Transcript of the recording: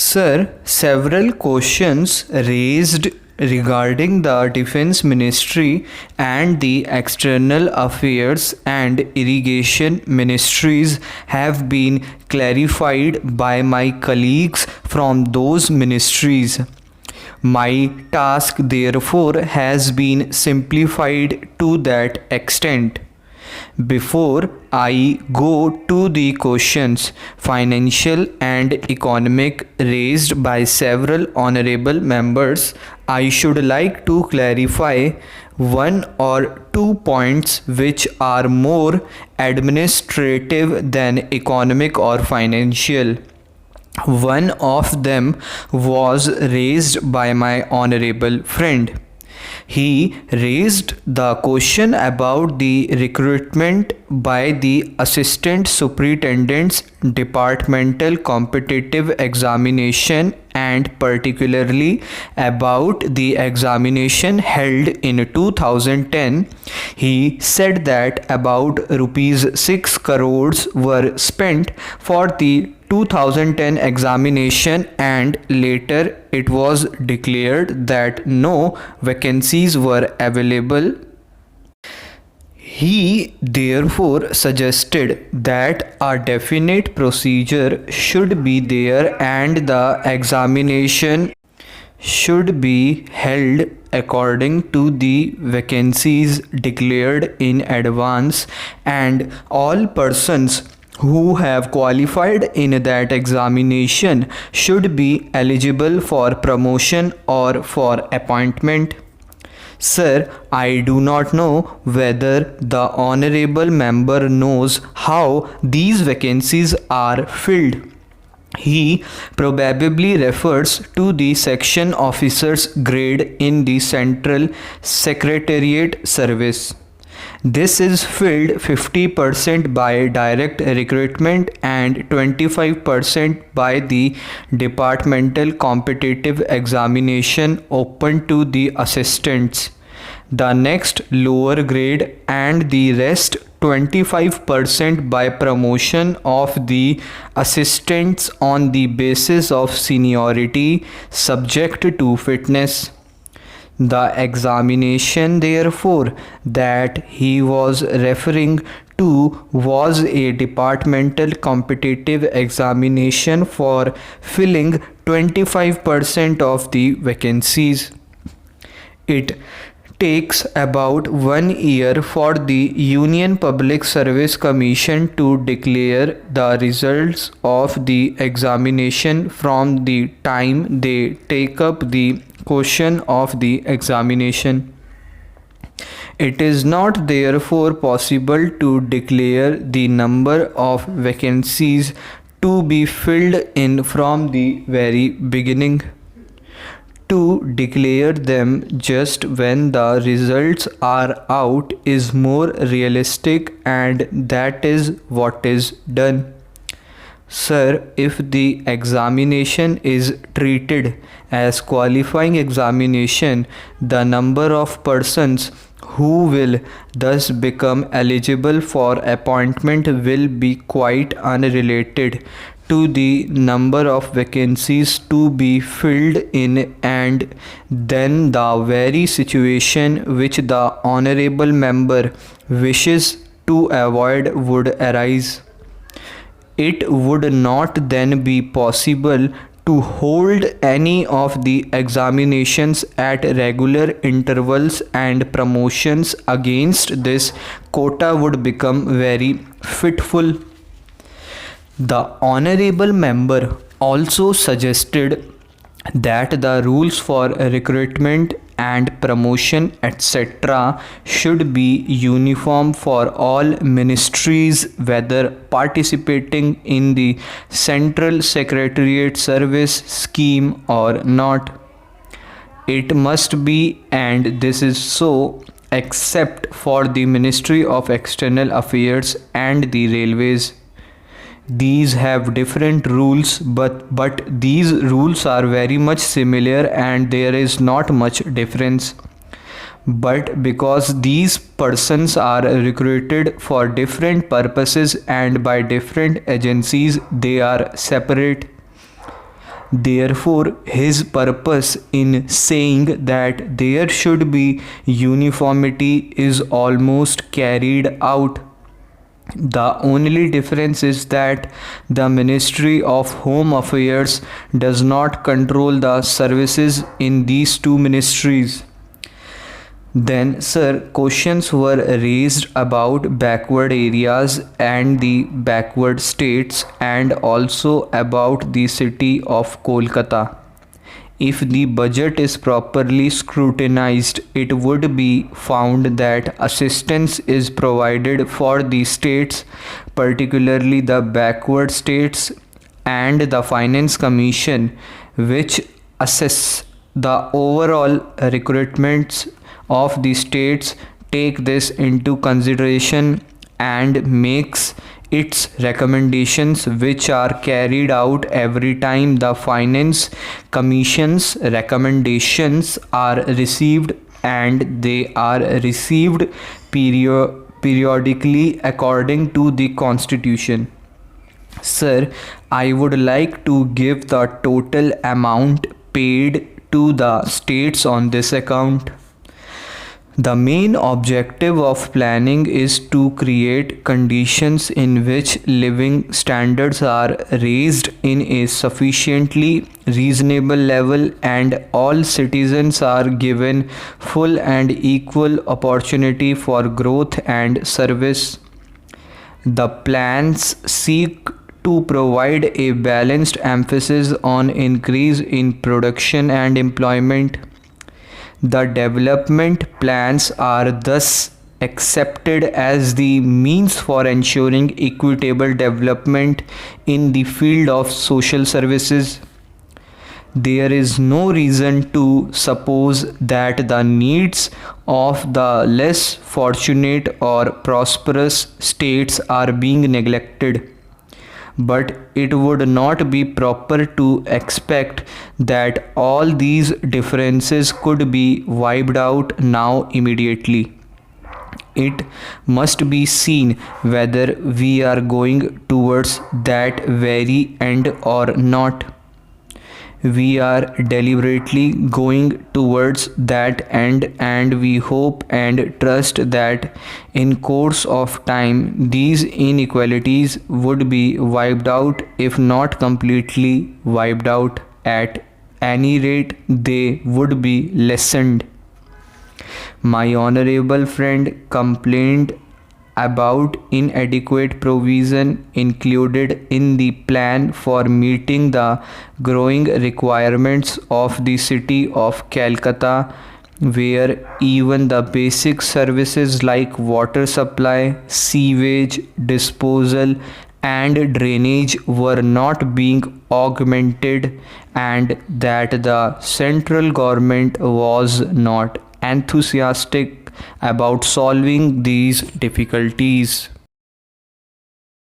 Sir, several questions raised regarding the Defense Ministry and the External Affairs and Irrigation Ministries have been clarified by my colleagues from those ministries. My task, therefore, has been simplified to that extent. Before I go to the questions, financial and economic, raised by several honorable members, I should like to clarify one or two points which are more administrative than economic or financial. One of them was raised by my honorable friend. He raised the question about the recruitment by the Assistant Superintendent's Departmental Competitive Examination and particularly about the examination held in 2010. He said that about rupees 6 crores were spent for the 2010 examination and later it was declared that no vacancies were available. He therefore suggested that a definite procedure should be there and the examination should be held according to the vacancies declared in advance, and all persons who have qualified in that examination should be eligible for promotion or for appointment. Sir, I do not know whether the honorable member knows how these vacancies are filled. He probably refers to the section officer's grade in the Central Secretariat Service. This is filled 50% by direct recruitment and 25% by the departmental competitive examination open to the assistants. The next lower grade and the rest 25% by promotion of the assistants on the basis of seniority subject to fitness. The examination, therefore, that he was referring to was a departmental competitive examination for filling 25% of the vacancies. It takes about 1 year for the Union Public Service Commission to declare the results of the examination from the time they take up the question of the examination. It is not therefore possible to declare the number of vacancies to be filled in from the very beginning. To declare them just when the results are out is more realistic, and that is what is done. Sir, if the examination is treated as qualifying examination, the number of persons who will thus become eligible for appointment will be quite unrelated to the number of vacancies to be filled in, and then the very situation which the honorable member wishes to avoid would arise. It would not then be possible to hold any of the examinations at regular intervals, and promotions against this quota would become very fitful. The honorable member also suggested that the rules for recruitment and promotion etc. should be uniform for all ministries whether participating in the Central Secretariat Service scheme or not. It must be, and this is so, except for the Ministry of External Affairs and the Railways. These have different rules, but these rules are very much similar and there is not much difference. But because these persons are recruited for different purposes and by different agencies, they are separate. Therefore, his purpose in saying that there should be uniformity is almost carried out. The only difference is that the Ministry of Home Affairs does not control the services in these two ministries. Then, sir, questions were raised about backward areas and the backward states, and also about the city of Kolkata. If the budget is properly scrutinized, it would be found that assistance is provided for the states, particularly the backward states, and the Finance Commission, which assess the overall recruitments of the states, take this into consideration and makes its recommendations, which are carried out every time the Finance Commission's recommendations are received, and they are received periodically according to the Constitution. Sir, I would like to give the total amount paid to the states on this account. The main objective of planning is to create conditions in which living standards are raised in a sufficiently reasonable level and all citizens are given full and equal opportunity for growth and service. The plans seek to provide a balanced emphasis on increase in production and employment. The development plans are thus accepted as the means for ensuring equitable development in the field of social services. There is no reason to suppose that the needs of the less fortunate or prosperous states are being neglected. But it would not be proper to expect that all these differences could be wiped out now immediately. It must be seen whether we are going towards that very end or not. We are deliberately going towards that end, and we hope and trust that in course of time these inequalities would be wiped out, if not completely wiped out. At any rate, they would be lessened. My honorable friend complained about inadequate provision included in the plan for meeting the growing requirements of the city of Calcutta, where even the basic services like water supply, sewage disposal, and drainage were not being augmented, and that the central government was not enthusiastic about solving these difficulties.